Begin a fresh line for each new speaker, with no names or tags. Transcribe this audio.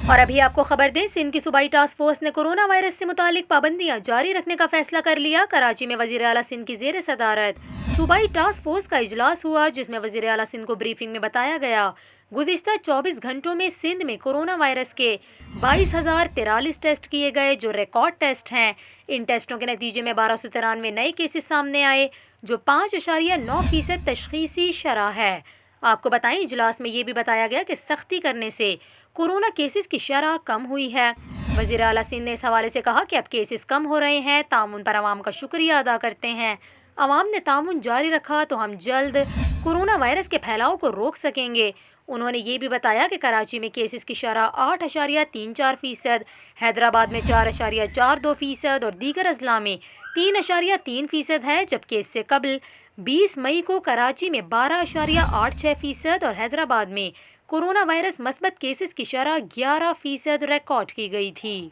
اور ابھی آپ کو خبر دیں، سندھ کی صوبائی ٹاسک فورس نے کورونا وائرس سے متعلق پابندیاں جاری رکھنے کا فیصلہ کر لیا۔ کراچی میں وزیر اعلیٰ سندھ کی زیر صدارت صوبائی ٹاسک فورس کا اجلاس ہوا، جس میں وزیر اعلیٰ سندھ کو بریفنگ میں بتایا گیا گزشتہ 24 گھنٹوں میں سندھ میں کورونا وائرس کے 22,043 ٹیسٹ کیے گئے، جو ریکارڈ ٹیسٹ ہیں۔ ان ٹیسٹوں کے نتیجے میں 1293 نئے کیسز سامنے آئے، جو 5.9% تشخیصی شرح ہے۔ آپ کو بتائیں، اجلاس میں یہ بھی بتایا گیا کہ سختی کرنے سے کورونا کیسز کی شرح کم ہوئی ہے۔ وزیر اعلیٰ سندھ نے اس حوالے سے کہا کہ اب کیسز کم ہو رہے ہیں، تعاون پر عوام کا شکریہ ادا کرتے ہیں۔ عوام نے تعاون جاری رکھا تو ہم جلد کورونا وائرس کے پھیلاؤ کو روک سکیں گے۔ انہوں نے یہ بھی بتایا کہ کراچی میں کیسز کی شرح 8.34%، حیدرآباد میں 4.42% اور دیگر اضلاع میں 3.3% ہے، جبکہ اس سے قبل 20 مئی کو کراچی میں 12.86% اور حیدرآباد میں کورونا وائرس مثبت کیسز کی شرح 11% ریکارڈ کی گئی تھی۔